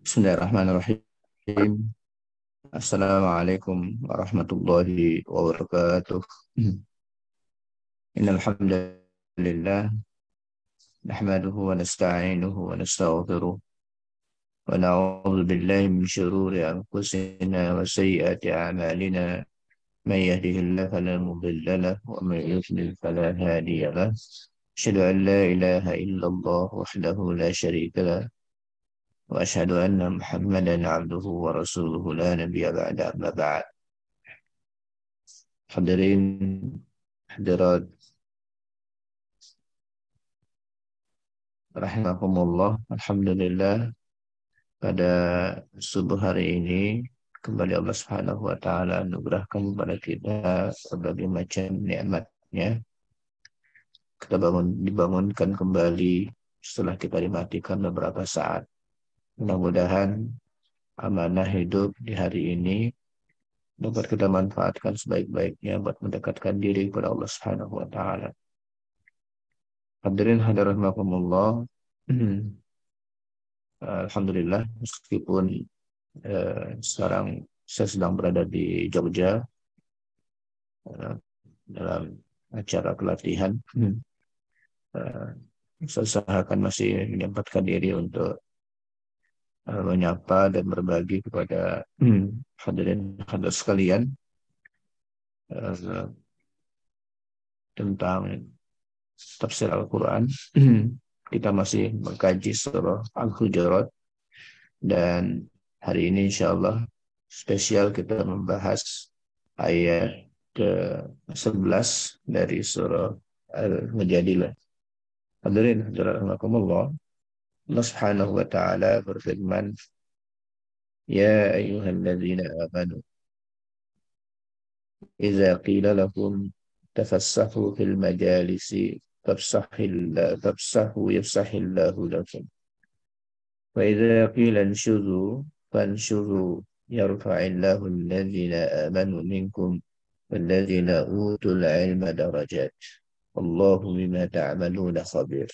Bismillahirrahmanirrahim. Assalamualaikum warahmatullahi wabarakatuh. Innal hamdalillah nahmaduhu wa nasta'inuhu wa nastaghfiruh wa na'udzu billahi min shururi anfusina wa sayyiati a'malina. Man yahdihillahu fala mudilla lahu wa man yudlil fala hadiya lahu. Asyhadu an la ilaha illallah wahdahu la syarika lahu wa asyhadu anna Muhammadan 'abduhu wa rasuluhu la nabiyya ba'da amma ba'd. Hadirin hadirat rahimahumullah. Alhamdulillah, pada subuh hari ini kembali Allah Subhanahu wa taala anugerahkan kepada kita berbagai macam nikmat-Nya. Kita dibangunkan kembali setelah kita dimatikan beberapa saat. Mudah-mudahan amanah hidup di hari ini dapat kita manfaatkan sebaik-baiknya buat mendekatkan diri kepada Allah Subhanahu wa taala. Hadirin hadirat rahimakumullah. Alhamdulillah, meskipun sekarang saya sedang berada di Jogja dalam acara pelatihan, saya usahakan masih menyempatkan diri untuk menyapa dan berbagi kepada hadirin hadirat sekalian tentang tafsir Al-Quran. Kita masih mengkaji surah Al-Hujurat, dan hari ini insyaallah spesial kita membahas ayat ke-11 dari surah Al-Mujadilah. Hadirin hadirat rahimakumullah, Allah Subhanahu wa taala berfirman, ya ayyuhalladzina amanu idza qila lakum tafassahu fil majalisi fafsahu yafsahillahu lakum wa idza qila anshuzu fanshuzu yarfa'illahu alladhina amanu minkum walladhina utul ilma darajat wallahu bima ta'maluna khabir.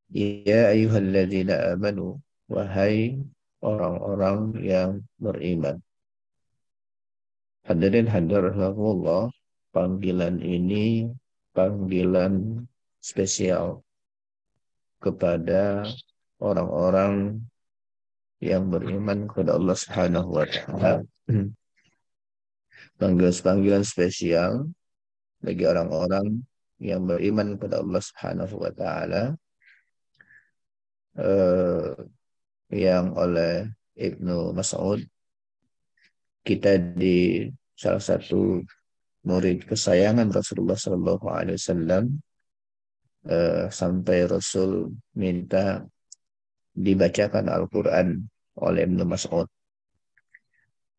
Ya ayyuhalladzina amanu, wahai orang-orang yang beriman. Hadirin hadirat rahimakumullah, panggilan ini panggilan spesial kepada orang-orang yang beriman kepada Allah Subhanahu wa taala. Panggilan spesial bagi orang-orang yang beriman kepada Allah Subhanahu wa taala, yang oleh Ibnu Mas'ud, kita di salah satu murid kesayangan Rasulullah Sallallahu Alaihi Wasallam, sampai Rasul minta dibacakan Al-Quran oleh Ibnu Mas'ud.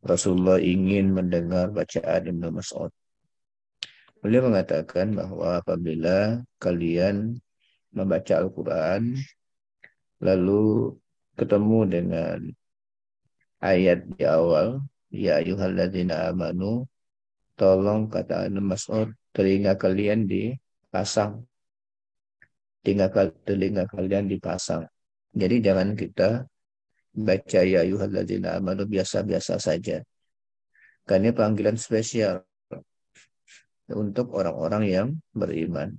Rasulullah ingin mendengar bacaan Ibnu Mas'ud. Beliau mengatakan bahwa apabila kalian membaca Al-Quran lalu ketemu dengan ayat di awal, ya ayyuhalladzina amanu, tolong, kata Ibnu Mas'ud, telinga kalian dipasang. Telinga kalian dipasang. Jadi jangan kita baca ya ayyuhalladzina amanu biasa-biasa saja. Karena ini panggilan spesial untuk orang-orang yang beriman.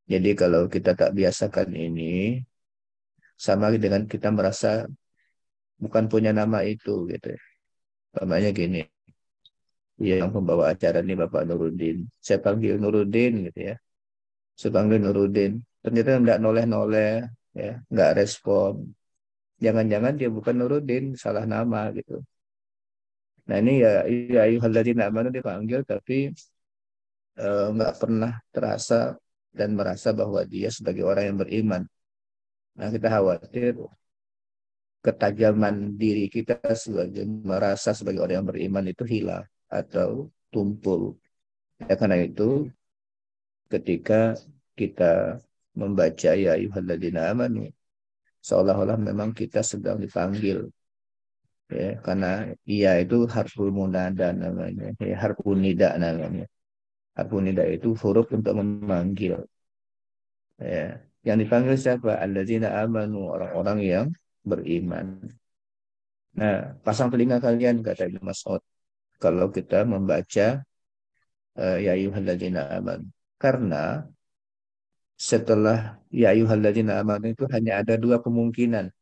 Jadi kalau kita tak biasakan ini, sama dengan kita merasa bukan punya nama itu gitu. Namanya gini, yang pembawa acara ini Bapak Nuruddin, saya panggil Nuruddin gitu ya. Saya panggil Nuruddin, ternyata nggak noleh-noleh, ya, nggak respon. Jangan-jangan dia bukan Nuruddin, salah nama gitu. Nah ini ya ayyuhalladzina amanu dipanggil, tapi nggak pernah terasa dan merasa bahwa dia sebagai orang yang beriman. Nah kita khawatir ketajaman diri kita sebagai merasa sebagai orang yang beriman itu hilang, atau tumpul. Ya, karena itu ketika kita membaca ya ayyuhalladzina amanu, seolah-olah memang kita sedang dipanggil, ya, karena iya itu harful munada namanya, ya, harful nida namanya. Harful nida itu huruf untuk memanggil, ya. Yang dipanggil siapa? Alladzina amanu, orang-orang yang beriman. Nah, pasang telinga kalian, kata Ibnu Mas'ud, kalau kita membaca ya ayyuhalladzina amanu, karena setelah ya ayyuhalladzina amanu itu hanya ada dua kemungkinan,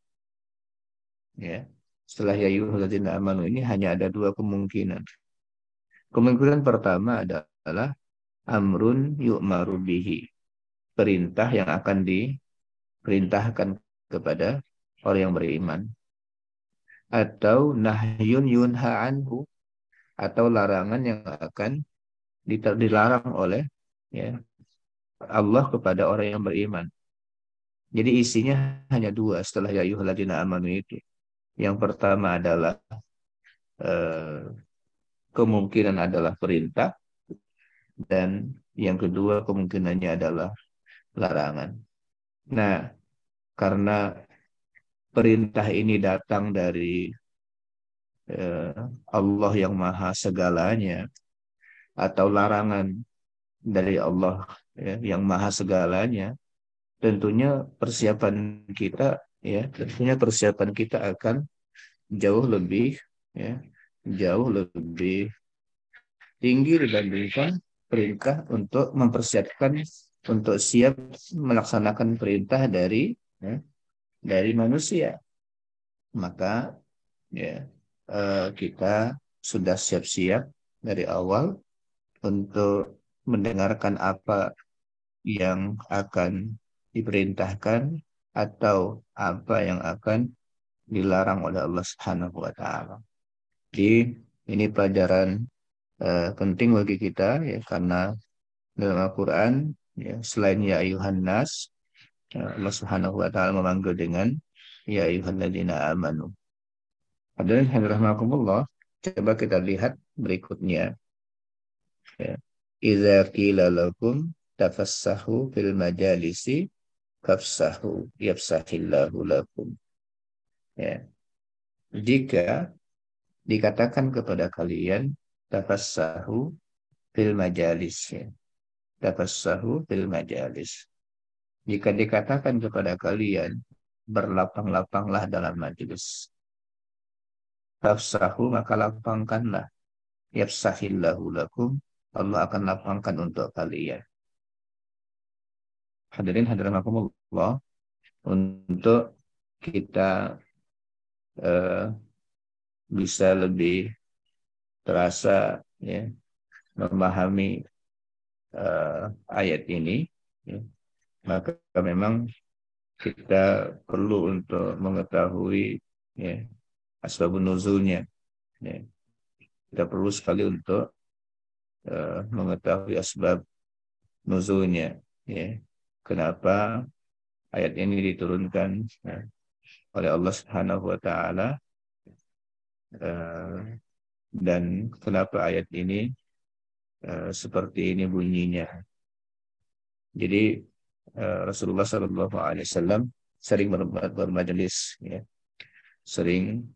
ya. Setelah ya ayyuhalladzina amanu ini hanya ada dua kemungkinan. Kemungkinan pertama adalah amrun yu'maru bihi, perintah yang akan diperintahkan kepada orang yang beriman, atau nahyun yunha anhu, atau larangan yang akan dilarang oleh, ya, Allah kepada orang yang beriman. Jadi isinya hanya dua setelah ya ayyuhalladzina amanu itu. Yang pertama adalah eh, kemungkinan adalah perintah, dan yang kedua kemungkinannya adalah larangan. Nah, karena perintah ini datang dari eh, Allah yang maha segalanya, atau larangan dari Allah, ya, yang maha segalanya, tentunya persiapan kita akan jauh lebih, ya, jauh lebih tinggi dibandingkan perintah untuk mempersiapkan untuk siap melaksanakan perintah dari, ya, dari manusia. Maka, ya, kita sudah siap-siap dari awal untuk mendengarkan apa yang akan diperintahkan atau apa yang akan dilarang oleh Allah Subhanahu wa taala. Jadi ini pelajaran penting bagi kita, ya, karena dalam Al-Qur'an, ya, selain ya ayuhan nas, Allah Subhanahu wa taala memanggil dengan ya ayyuhalladzina amanu. Hadirin yang rahimakumullah, coba kita lihat berikutnya, ya. Idza qila lakum tafassahu fil majalisi fafsahu yafsahillahu lakum. Ya. Jika dikatakan kepada kalian tafassahu fil majalis, ya. Tafassahu fil majalis. Jika dikatakan kepada kalian berlapang-lapanglah dalam majelis, fafsahu maka lapangkanlah, yafsahillahu lakum, Allah akan lapangkan untuk kalian. Hadirin hadirin rahimakumullah, untuk kita eh, bisa lebih terasa, ya, memahami ayat ini, ya, maka memang kita perlu untuk mengetahui, ya, asbabun nuzulnya, ya. Kita perlu sekali untuk mengetahui asbab nuzulnya, ya. Kenapa ayat ini diturunkan, ya, oleh Allah Subhanahu wa taala, dan kenapa ayat ini seperti ini bunyinya. Jadi Rasulullah Shallallahu Alaihi Wasallam sering bermajelis, ya, sering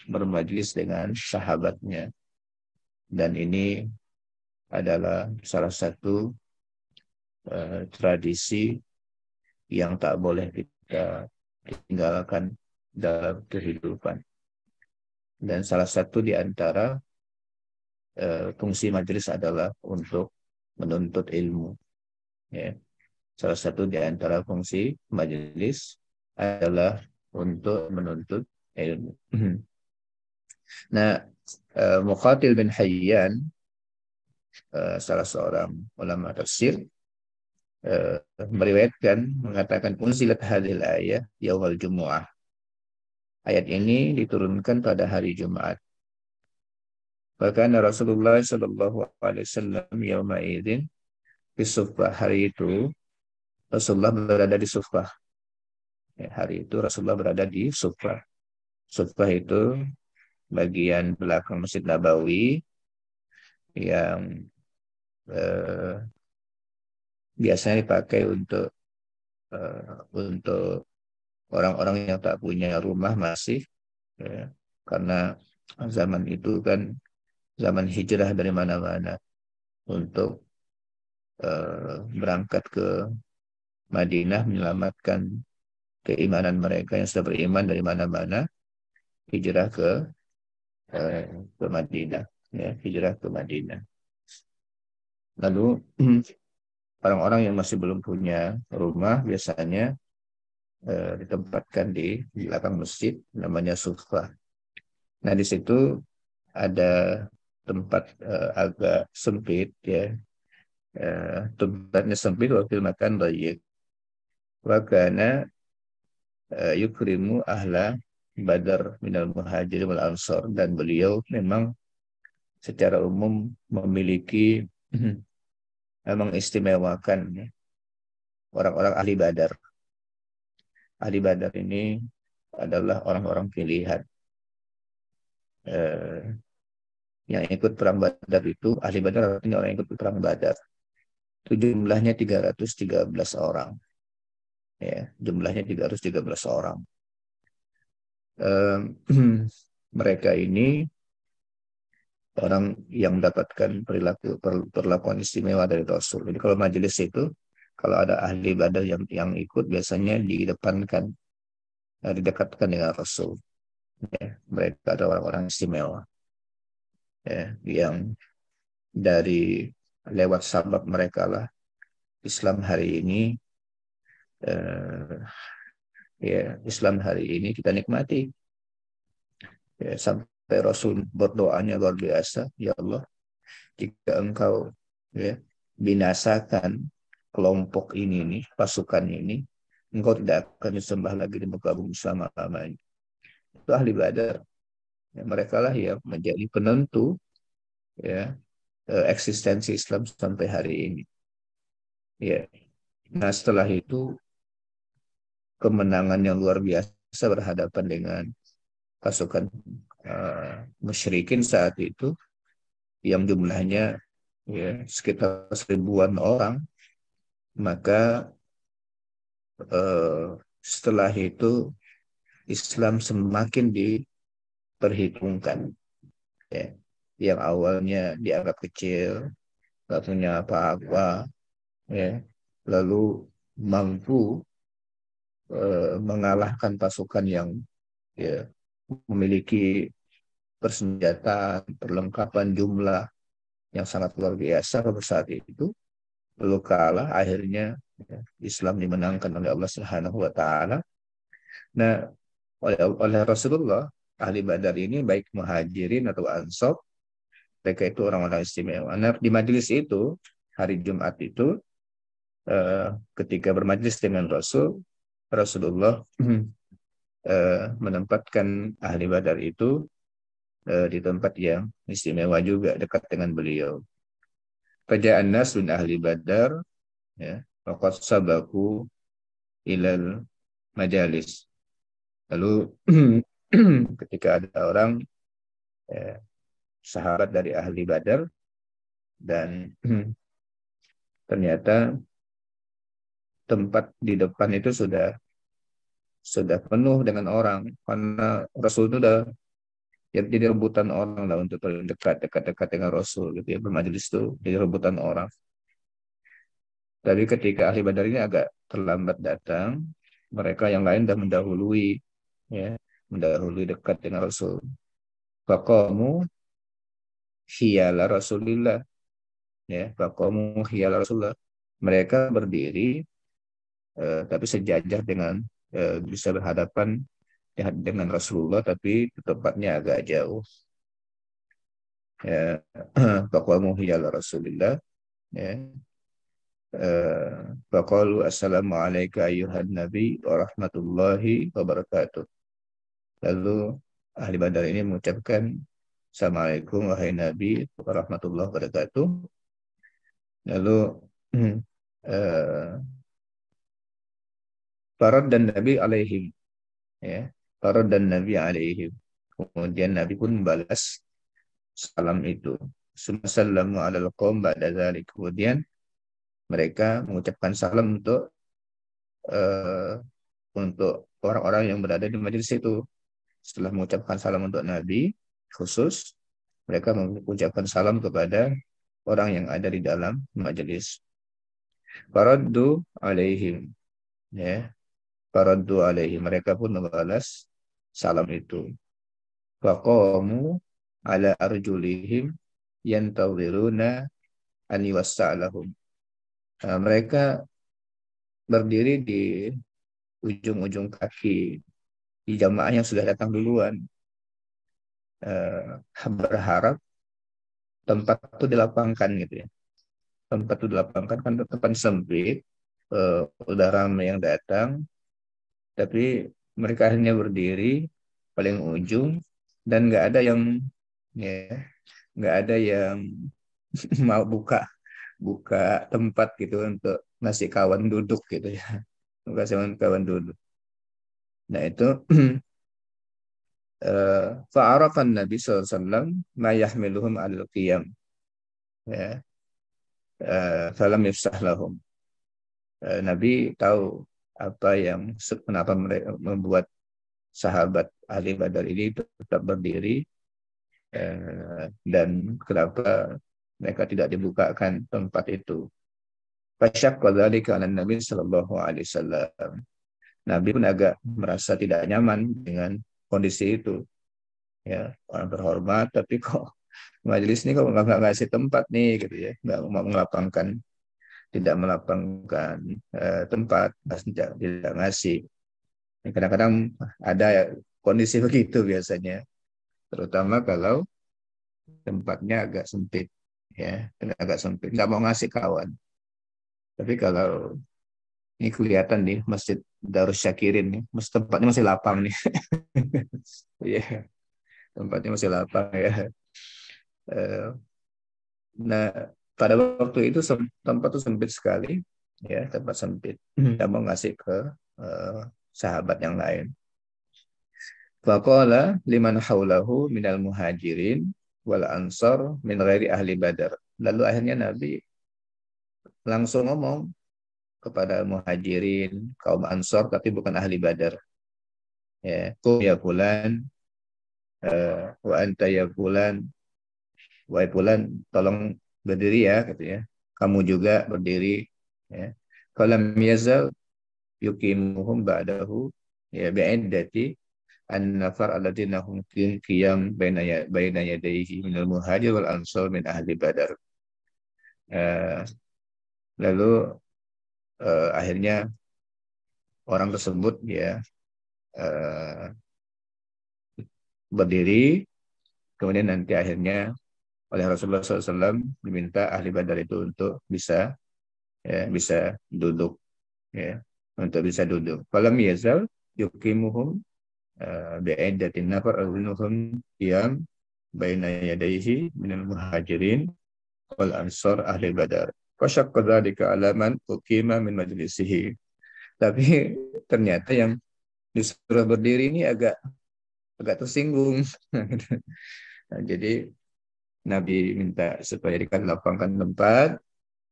bermajelis dengan sahabatnya, dan ini adalah salah satu tradisi yang tak boleh kita tinggalkan dalam kehidupan. Dan salah satu di antara fungsi majelis adalah untuk menuntut ilmu, ya. Salah satu di antara fungsi majelis adalah untuk menuntut ilmu. Nah, Muqatil bin Hayyan, salah seorang ulama tafsir, meriwayatkan mengatakan unzilat hadhil ayah yaumul jumu'ah. Ayat ini diturunkan pada hari Jumat. Bahkan Rasulullah sallallahu alaihi wasallam yauma idzin di Suffah, hari itu Rasulullah berada di Suffah. Ya, hari itu Rasulullah berada di Suffah. Suffah itu bagian belakang Masjid Nabawi, yang biasanya dipakai untuk orang-orang yang tak punya rumah masih, ya, karena zaman itu kan zaman hijrah dari mana-mana untuk berangkat ke Madinah menyelamatkan keimanan mereka yang sudah beriman dari mana-mana, hijrah ke Madinah, ya, hijrah ke Madinah. Lalu orang-orang yang masih belum punya rumah biasanya ditempatkan di belakang masjid, namanya sufah. Nah, di situ ada tempat agak sempit, ya, tempatnya sempit waktu makan baik. Wakana yukrimu ahla badar minal muhajir wal ansor, dan beliau memang secara umum memiliki mengistimewakan, ya, orang-orang ahli badar. Ahli badar ini adalah orang-orang pilihan. Yang ikut perang badar itu, ahli badar artinya orang yang ikut perang badar. Itu jumlahnya 313 orang. Ya, jumlahnya 313 orang. Mereka ini orang yang mendapatkan perlakuan istimewa dari Rasul. Jadi kalau majelis itu, kalau ada ahli badar yang ikut, biasanya didepankan, didekatkan dengan Rasul. Ya, mereka adalah orang-orang istimewa, ya, yang dari lewat sabab mereka lah Islam hari ini, Islam hari ini kita nikmati. Ya, sampai Rasul berdoanya luar biasa, ya Allah, jika engkau, ya, binasakan kelompok ini nih, pasukan ini, engkau tidak akan disembah lagi di muka bumi selama-lamanya. Itu ahli badar. Ya, mereka lah yang menjadi penentu, ya, eksistensi Islam sampai hari ini. Ya. Nah, setelah itu kemenangan yang luar biasa berhadapan dengan pasukan musyrikin saat itu yang jumlahnya, ya, sekitar 1.000-an orang. Maka setelah itu Islam semakin diperhitungkan, ya. Yang awalnya dianggap kecil, gak punya apa-apa, ya, lalu mampu mengalahkan pasukan yang, ya, memiliki persenjataan, perlengkapan jumlah yang sangat luar biasa pada saat itu, lalu kalah, akhirnya, ya, Islam dimenangkan oleh Allah Subhanahu wa taala. Nah, oleh Rasulullah, ahli badar ini baik muhajirin atau ansor, mereka itu orang-orang istimewa. Nah, di majelis itu, hari Jumat itu, ketika bermajelis dengan Rasulullah menempatkan ahli badar itu di tempat yang istimewa juga, dekat dengan beliau. Faja'an nas min ahli badar, ya, faqad sabaku ilal majalis. Lalu ketika ada orang, ya, sahabat dari ahli badar, dan ternyata tempat di depan itu sudah penuh dengan orang, karena Rasul itu udah, ya, jadi rebutan orang lah untuk paling dekat dengan Rasul, gitu ya, bermajelis itu jadi rebutan orang. Tapi ketika ahli badar ini agak terlambat datang, mereka yang lain sudah mendahului, ya, mendahului dekat dengan Rasul. Faqamu hiyala Rasulillah, ya, faqamu hiyala Rasulillah. Mereka berdiri, tapi sejajar dengan, bisa berhadapan dengan Rasulullah, tapi tempatnya agak jauh. Ya, faqamu hiyala Rasulillah, ya. Faqalu assalamu alayka ayyuhan nabi wa rahmatullahi wa barakatuh. Lalu ahli badar ini mengucapkan assalamualaikum wahai nabi wa rahmatullahi wa barakatuh. Lalu farad dan nabi alaihim, ya, farad dan nabi alaihim. Kemudian nabi pun membalas salam itu. Sumasallamu alal qaum ba'da dzalik. Kemudian mereka mengucapkan salam eh, untuk orang-orang yang berada di majelis itu. Setelah mengucapkan salam untuk Nabi khusus, mereka mengucapkan salam kepada orang yang ada di dalam majelis. Faraddu alaihim, ya. Faraddu alaihim, mereka pun membalas salam itu. Faqamu ala arjulihim yantawiruna an yuwassa'lahum. Nah, mereka berdiri di ujung-ujung kaki di jamaah yang sudah datang duluan, berharap tempat itu dilapangkan gitu ya. Tempat itu dilapangkan kan tempat sempit, udah ramai yang datang, tapi mereka hanya berdiri paling ujung dan nggak ada yang, ya, nggak ada yang mau buka buka tempat gitu untuk ngasih kawan duduk gitu ya, ngasih kawan duduk. Nah itu fa'arafan Nabi SAW ma yahmiluhum al-qiyam, ya, falam yafsah lahum. Nabi tahu apa yang kenapa mereka membuat sahabat ahli Badar ini tetap berdiri, dan kenapa mereka tidak dibukakan tempat itu. Fasyaqqa dzalika 'ala Nabi sallallahu alaihi wasallam. Nabi pun agak merasa tidak nyaman dengan kondisi itu. Ya, orang terhormat, tapi kok majelis ini kok nggak ngasih tempat nih, gitu ya, nggak mau melapangkan, tidak melapangkan tempat, tidak ngasih. Kadang-kadang ada kondisi begitu biasanya, terutama kalau tempatnya agak sempit, ya, agak sempit, nggak mau ngasih kawan. Tapi kalau ini kelihatan nih Masjid Darus Syakirin nih, tempatnya masih lapang nih. Iya, tempatnya masih lapang ya. Eh, Nah, pada waktu itu tempat itu sempit sekali, ya, tempat sempit. Tidak mau ngasih ke eh, sahabat yang lain. Faqala liman haulahu minal muhajirin wal ansar min ghairi ahli badar. Lalu akhirnya Nabi langsung ngomong kepada muhajirin, kaum ansar, tapi bukan ahli badar. Ya, kum ya fulan, wa anta ya fulan, wahai fulan, tolong berdiri ya, gitu ya. Kamu juga berdiri, ya. Falam yazal yuqimuhum ba'dahu, ya, bi'iddati an-nafar alladziina hum qiyam baina yadayhi minal muhajir wal ansar min ahli badar. Eh, Lalu akhirnya orang tersebut, ya, eh, berdiri, kemudian nanti akhirnya oleh Rasulullah SAW diminta ahli badar itu untuk bisa, ya, bisa duduk, ya, untuk bisa duduk. Falam yazal yuqimuhum bi'iddatin nafar azinuhum qiyam baina yadayhi minal muhajirin wal ansar ahli badar. Fasyaqqa dzalika 'ala man uqima min majlisihi. Tapi ternyata yang disuruh berdiri ini agak agak tersinggung. Nah, jadi Nabi minta supaya lapangkan tempat,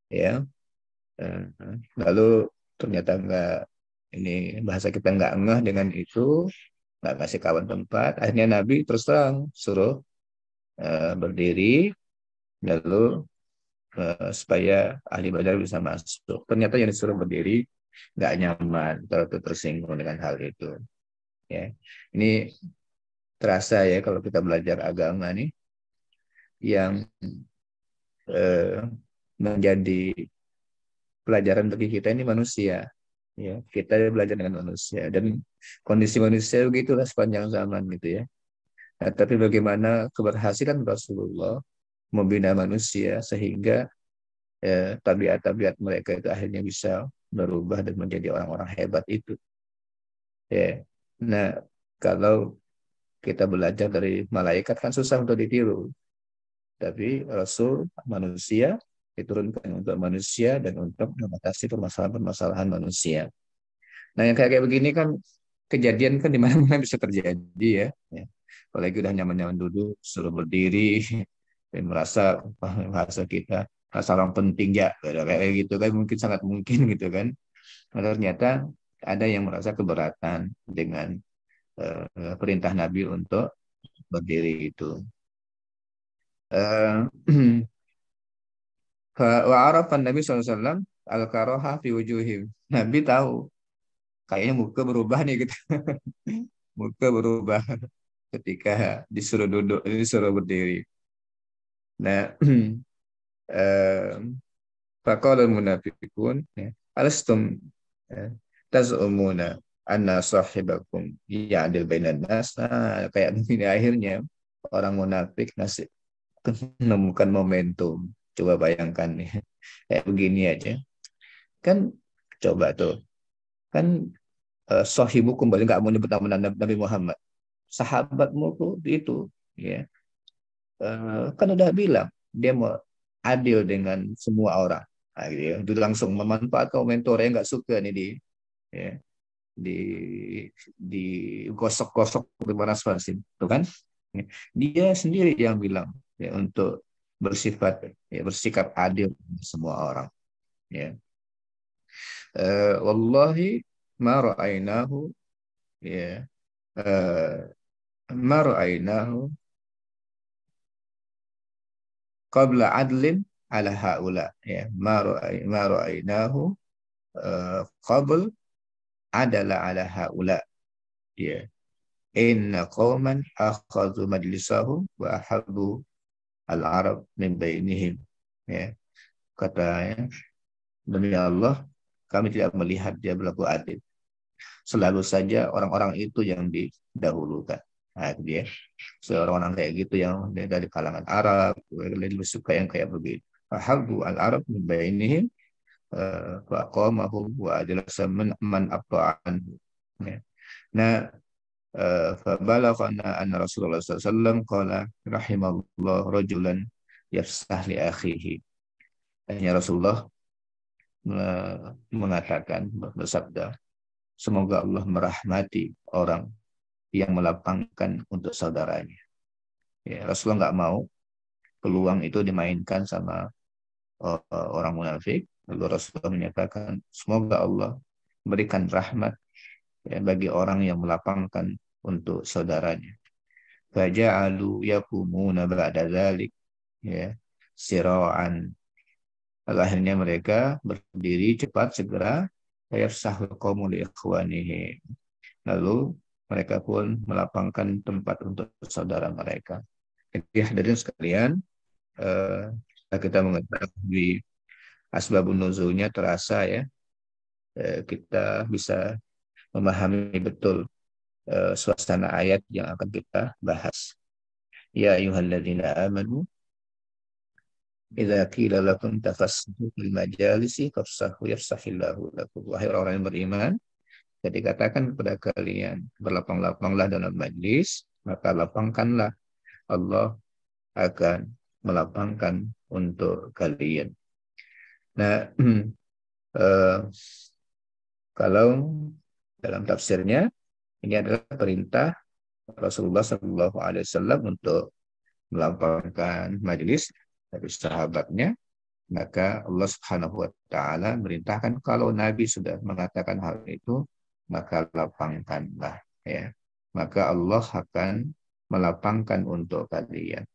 ya. Lalu ternyata enggak, ini bahasa kita enggak ngeh dengan itu, enggak kasih kawan tempat. Akhirnya Nabi terus terang suruh berdiri, lalu supaya ahli badar bisa masuk. Ternyata yang disuruh berdiri enggak nyaman, tersinggung dengan hal itu. Ya, ini terasa ya kalau kita belajar agama nih, yang eh, menjadi pelajaran bagi kita ini manusia, ya, kita belajar dengan manusia dan kondisi manusia begitulah sepanjang zaman gitu ya. Nah, tapi bagaimana keberhasilan Rasulullah membina manusia sehingga tabiat-tabiat mereka itu akhirnya bisa berubah dan menjadi orang-orang hebat itu, ya. Nah, kalau kita belajar dari malaikat kan susah untuk ditiru, tapi Rasul manusia diturunkan untuk manusia dan untuk mengatasi permasalahan-permasalahan manusia. Nah, yang kayak begini kan kejadian kan di mana-mana bisa terjadi, ya. Ya. Apalagi udah nyaman-nyaman duduk, suruh berdiri, merasa bahasa kita rasa orang penting ya kayak gitu kan, mungkin sangat mungkin gitu kan. Nah, ternyata ada yang merasa keberatan dengan perintah Nabi untuk berdiri itu. Eh, wa arafan Nabi SAW al-karoha fi wujuhim. Nabi tahu kayaknya muka berubah nih gitu. Muka berubah ketika disuruh duduk, disuruh berdiri. Nah, eh, faqala al-munafiqun ya, alastum ya, tazumuna anna sahibakum ya'dil bainan nas. Nah, kayak begini akhirnya orang munafik ngasih menemukan momentum. Coba bayangkan nih, kayak begini aja. Kan coba tuh, kan sahibukum, balik nggak mau nyebut nama Nabi Muhammad. Sahabatmu tuh itu, ya, kan udah bilang dia mau adil dengan semua orang. Nah, gitu ya. Itu langsung memanfaatkan mentor yang nggak suka nih ya, di di gosok-gosok di panas-panasin, tuh kan? Dia sendiri yang bilang ya untuk bersifat ya, bersikap adil semua orang. Ya, wallahi ma ra'ainahu ya ma ra'ainahu qabla adlin ala haula ya ma ra'ainahu qabl adala ala haula ya inna qauman akhadhu majlisahu wa ahabbu al-arab min bainihim ya, katanya demi Allah kami tidak melihat dia berlaku adil, selalu saja orang-orang itu yang didahulukan. Nah, itu dia. Seorang orang kayak gitu yang dari kalangan Arab, lebih suka yang kayak begitu. Ahabbu al-Arab min bainihim faqamahu wa ajlasa man abta'an. Ya. Nah, fabalaghana anna Rasulullah sallallahu alaihi wasallam qala rahimallahu rajulan yafsah li akhihi. Akhirnya Rasulullah mengatakan, bersabda, semoga Allah merahmati orang yang melapangkan untuk saudaranya. Ya, Rasulullah nggak mau peluang itu dimainkan sama orang munafik. Lalu Rasulullah menyatakan, semoga Allah berikan rahmat ya, bagi orang yang melapangkan untuk saudaranya. Faja'alu yakumuna ba'da dzalik ya sira'an. Akhirnya mereka berdiri cepat segera yafsahul qaumu li ikhwanihim. Lalu mereka pun melapangkan tempat untuk saudara mereka. Jadi hadirin sekalian, kita mengetahui asbabun nuzulnya terasa ya, kita bisa memahami betul suasana ayat yang akan kita bahas. Ya ayyuhalladzina amanu idza qila lakum tafassahu fil majalisi fafsahu yafsahillahu lakum. Wahai orang yang beriman, jadi katakan kepada kalian, berlapang-lapanglah dalam majlis, maka lapangkanlah, Allah akan melapangkan untuk kalian. Nah, kalau dalam tafsirnya, ini adalah perintah Rasulullah SAW untuk melapangkan majlis dari sahabatnya. Maka Allah Subhanahu Wa Taala merintahkan kalau Nabi sudah mengatakan hal itu, maka lapangkanlah ya, maka Allah akan melapangkan untuk kalian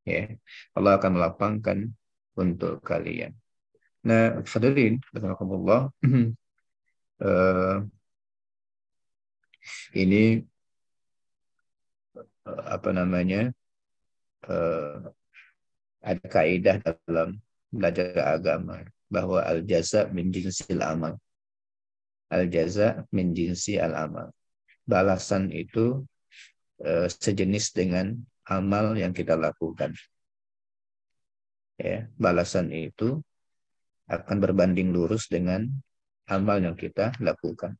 ya, Allah akan melapangkan untuk kalian. Nah, hadirin rahimakumullah, ini apa namanya, ada kaidah dalam belajar agama bahwa al jaza min jinsil amal, al jaza min jinsi al amal, balasan itu sejenis dengan amal yang kita lakukan. Ya, balasan itu akan berbanding lurus dengan amal yang kita lakukan.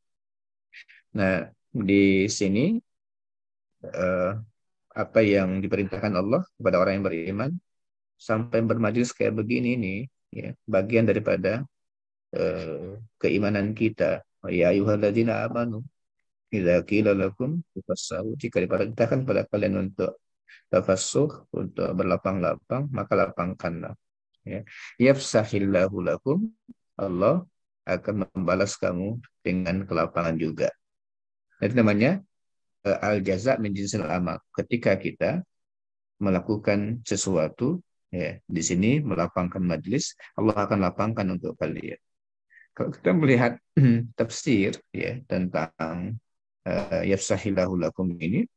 Nah, di sini apa yang diperintahkan Allah kepada orang yang beriman sampai bermajlis kayak begini nih, ya, bagian daripada keimanan kita. Ya ayyuhalladzina amanu idza qila lakum tafassahu, jika diperintahkan pada kalian untuk tafassuh, untuk berlapang-lapang, maka lapangkanlah. Ya. Yafsahillahu lakum, Allah akan membalas kamu dengan kelapangan juga. Itu namanya al-jaza min jinsil amal. Ketika kita melakukan sesuatu, ya, di sini melapangkan majlis, Allah akan lapangkan untuk kalian. Kalau kita melihat tafsir, ya, tentang yafsahillahu lakum ini,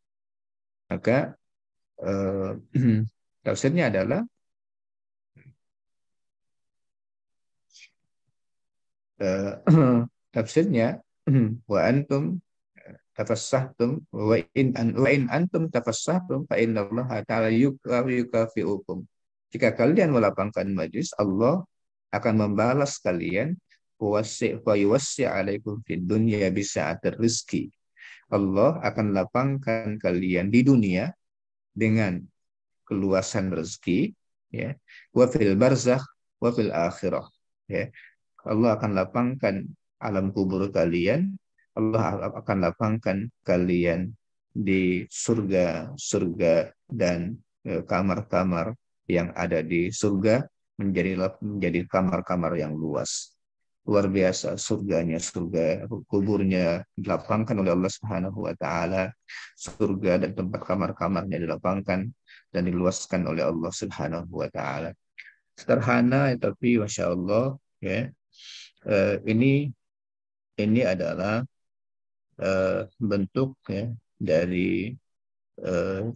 maka uh, tafsirnya adalah uh, tafsirnya wa antum tafassahtum wa in antum tafassahtum fa innallaha ta'ala yukafi'ukum. Jika kalian melapangkan majlis, Allah akan membalas kalian wa yuwassi' alaikum fid dunya bisa'atir rizki. Allah akan lapangkan kalian di dunia dengan keluasan rezeki, ya, wa fil barzakh wa fil akhirah, ya. Allah akan lapangkan alam kubur kalian, Allah akan lapangkan kalian di surga dan kamar-kamar yang ada di surga menjadi kamar-kamar yang luas. Luar biasa surganya, surga kuburnya dilapangkan oleh Allah Subhanahu wa taala. Surga dan tempat kamar-kamarnya dilapangkan dan diluaskan oleh Allah Subhanahu wa taala. Sederhana tapi Masya Allah, ya. Ini adalah bentuk, ya, dari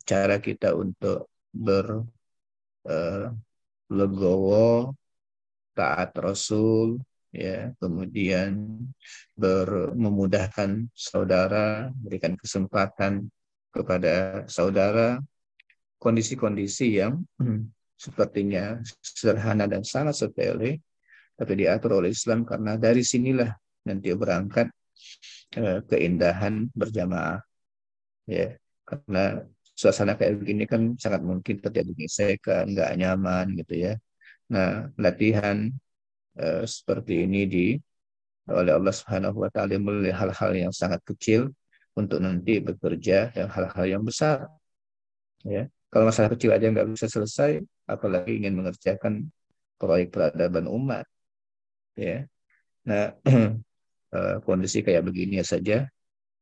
cara kita untuk berlegowo, taat Rasul, ya, kemudian memudahkan saudara, berikan kesempatan kepada saudara, kondisi-kondisi yang sepertinya sederhana dan sangat sepele, tapi diatur oleh Islam, karena dari sinilah nanti berangkat keindahan berjamaah, ya. Karena suasana kayak begini kan sangat mungkin terjadi gesekan, nggak nyaman gitu, ya. Nah, latihan seperti ini oleh Allah Subhanahu wa taala melalui hal-hal yang sangat kecil untuk nanti bekerja yang hal-hal yang besar, ya. Kalau masalah kecil aja nggak bisa selesai, apalagi ingin mengerjakan proyek peradaban umat, ya. Nah, kondisi kayak begini saja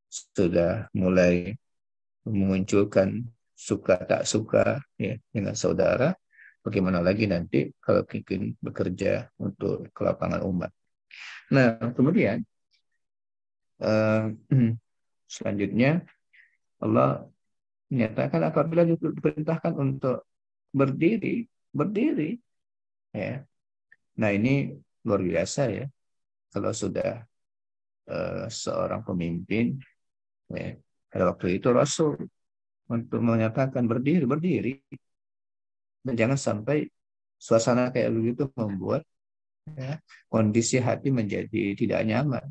sudah mulai memunculkan suka tak suka, ya, dengan saudara. Bagaimana lagi nanti kalau ingin bekerja untuk kelapangan umat. Nah, kemudian selanjutnya Allah menyatakan apabila diperintahkan untuk berdiri, berdiri, ya. Nah, ini luar biasa, ya. Kalau sudah seorang pemimpin, ya, pada waktu itu Rasul untuk menyatakan berdiri, berdiri, dan jangan sampai suasana kayak begitu membuat, ya, kondisi hati menjadi tidak nyaman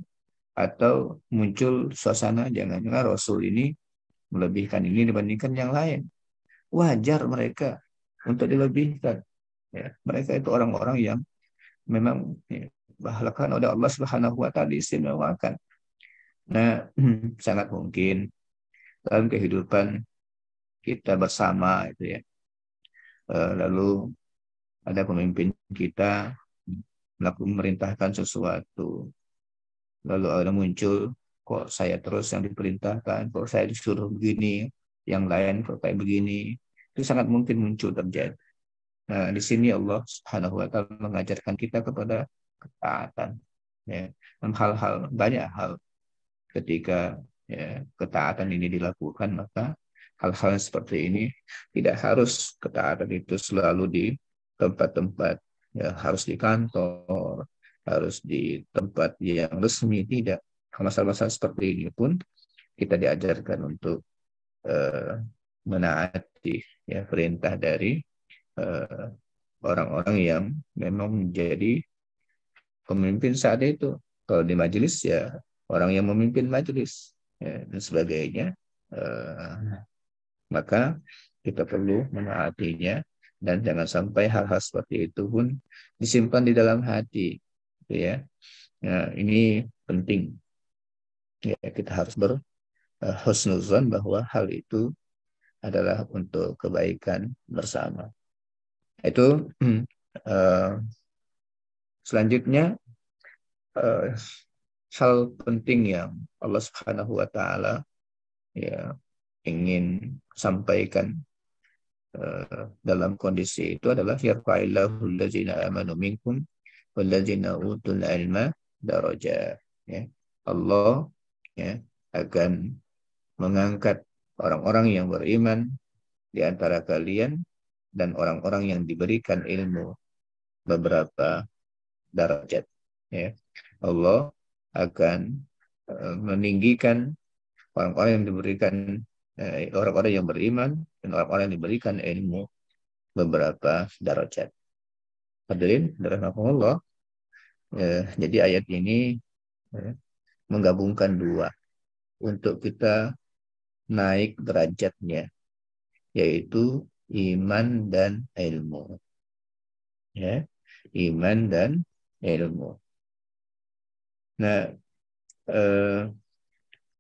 atau muncul suasana jangan-jangan Rasul ini melebihkan ini dibandingkan yang lain. Wajar mereka untuk dilebihkan, ya. Mereka itu orang-orang yang memang, ya, bahkan oleh Allah Subhanahu wa taala diistimewakan. Nah, sangat mungkin dalam kehidupan kita bersama itu, ya, lalu ada pemimpin kita memerintahkan sesuatu, lalu ada muncul, kok saya terus yang diperintahkan, kok saya disuruh begini, yang lain kok kayak begini. Itu sangat mungkin muncul terjadi. Nah, di sini Allah Subhanahu wa taala mengajarkan kita kepada ketaatan, ya. Dalam hal-hal, banyak hal, ketika, ya, ketaatan ini dilakukan, maka hal-hal seperti ini tidak harus ketaatan itu selalu di tempat-tempat, ya, harus di kantor, harus di tempat yang resmi, tidak. Masalah-masalah seperti ini pun kita diajarkan untuk menaati, ya, perintah dari orang-orang yang memang menjadi pemimpin saat itu. Kalau di majelis, ya, orang yang memimpin majelis, ya, dan sebagainya. Maka kita perlu menaatinya, dan jangan sampai hal-hal seperti itu pun disimpan di dalam hati, gitu, ya. Nah, ini penting, ya, kita harus berhusnuzon bahwa hal itu adalah untuk kebaikan bersama. Itu selanjutnya hal penting yang Allah Subhanahu wa taala ya ingin sampaikan dalam kondisi itu adalah yarfa'illahu allazina amanu minkum wallazina utul ilma darajat, ya. Allah ya akan mengangkat orang-orang yang beriman di antara kalian dan orang-orang yang diberikan ilmu beberapa derajat, ya. Allah akan meninggikan orang-orang yang diberikan orang-orang yang beriman dan orang-orang yang diberikan ilmu beberapa derajat. Hadirin rahimakumullah. Jadi ayat ini menggabungkan dua untuk kita naik derajatnya, yaitu iman dan ilmu. Ya, iman dan ilmu. Nah,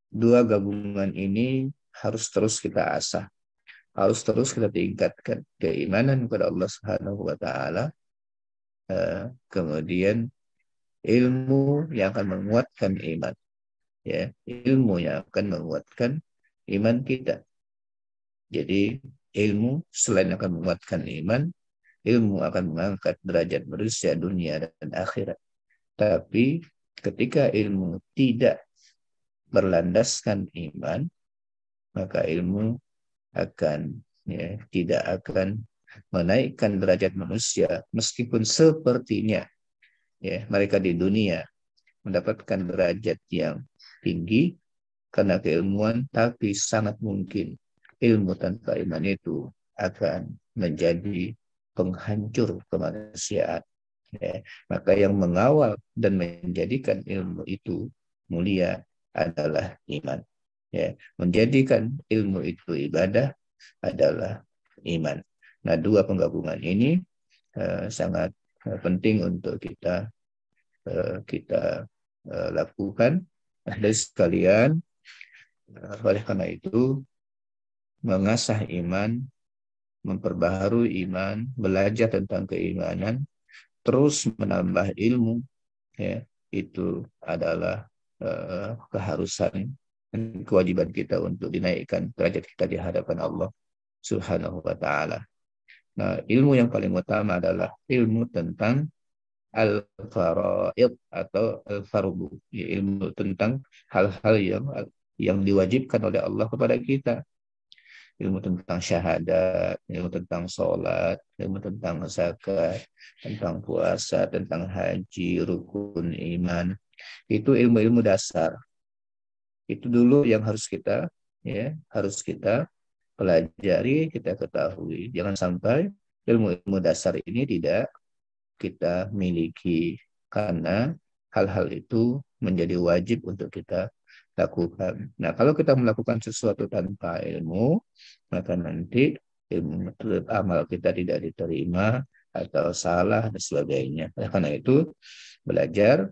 dua gabungan ini harus terus kita asah, harus terus kita tingkatkan keimanan kepada Allah Subhanahu wa taala, kemudian ilmu yang akan menguatkan iman, ya, ilmu yang akan menguatkan iman kita. Jadi ilmu selain akan menguatkan iman, ilmu akan mengangkat derajat manusia dunia dan akhirat. Tapi ketika ilmu tidak berlandaskan iman, maka ilmu akan tidak akan menaikkan derajat manusia, meskipun sepertinya mereka di dunia mendapatkan derajat yang tinggi karena keilmuan, tapi sangat mungkin ilmu tanpa iman itu akan menjadi penghancur kemanusiaan. Maka yang mengawal dan menjadikan ilmu itu mulia adalah iman. Menjadikan ilmu itu ibadah adalah iman. Nah, dua penggabungan ini sangat penting untuk kita lakukan. Dan sekalian, oleh karena itu, mengasah iman, memperbaharui iman, belajar tentang keimanan, terus menambah ilmu, itu adalah keharusan dan kewajiban kita untuk dinaikkan derajat kita di hadapan Allah Subhanahu wa taala. Nah, ilmu yang paling utama adalah ilmu tentang al-faraid atau al-fardu, ilmu tentang hal-hal yang diwajibkan oleh Allah kepada kita. Ilmu tentang syahadat, ilmu tentang sholat, ilmu tentang zakat, tentang puasa, tentang haji, rukun iman. Itu ilmu-ilmu dasar. Itu dulu yang harus kita pelajari, kita ketahui. Jangan sampai ilmu-ilmu dasar ini tidak kita miliki, karena hal-hal itu menjadi wajib untuk kita lakukan. Nah, kalau kita melakukan sesuatu tanpa ilmu, maka nanti ilmu amal kita tidak diterima atau salah dan sebagainya. Karena itu belajar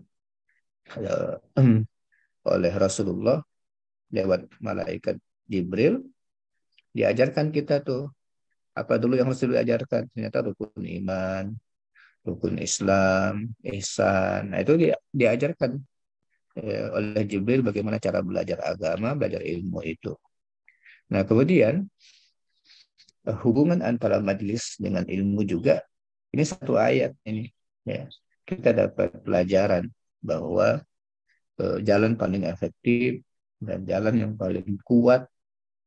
oleh Rasulullah lewat malaikat Jibril, diajarkan kita tuh apa dulu yang harus diajarkan. Ternyata rukun iman, rukun Islam, ihsan. Nah, itu diajarkan oleh Jibril bagaimana cara belajar agama, belajar ilmu itu. Nah, kemudian hubungan antara majelis dengan ilmu juga, ini satu ayat ini. Kita dapat pelajaran bahwa jalan paling efektif dan jalan yang paling kuat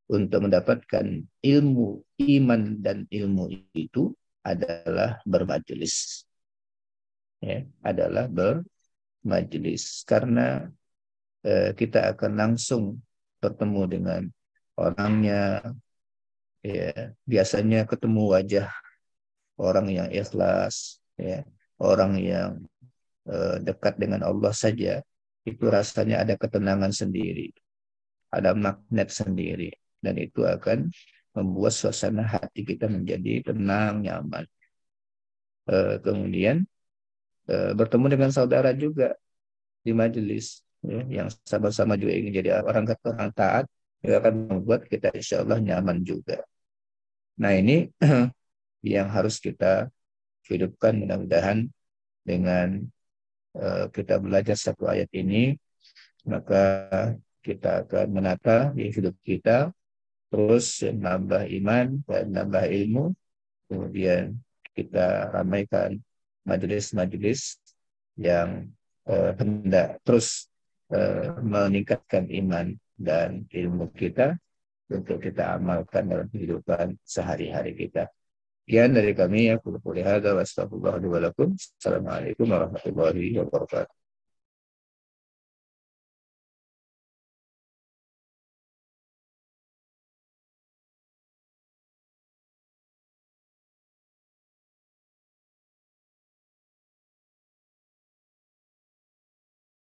untuk mendapatkan ilmu iman dan ilmu itu adalah bermajelis. Adalah bermajelis, karena kita akan langsung bertemu dengan orangnya. Biasanya ketemu wajah orang yang ikhlas, orang yang dekat dengan Allah saja, itu rasanya ada ketenangan sendiri, ada magnet sendiri, dan itu akan membuat suasana hati kita menjadi tenang, nyaman. Kemudian bertemu dengan saudara juga di majelis, yang sama-sama juga ingin jadi orang taat, juga akan membuat kita insya Allah nyaman juga. Nah ini yang harus kita hidupkan, mudah-mudahan dengan kita belajar satu ayat ini, maka kita akan menata di hidup kita, terus nambah iman dan nambah ilmu, kemudian kita ramaikan majelis-majelis yang hendak terus meningkatkan iman dan ilmu kita untuk kita amalkan dalam kehidupan sehari-hari kita. Sekian dari kami, aku qouli hadza wa astaghfirullah li wa lakum. Assalamualaikum warahmatullahi wabarakatuh.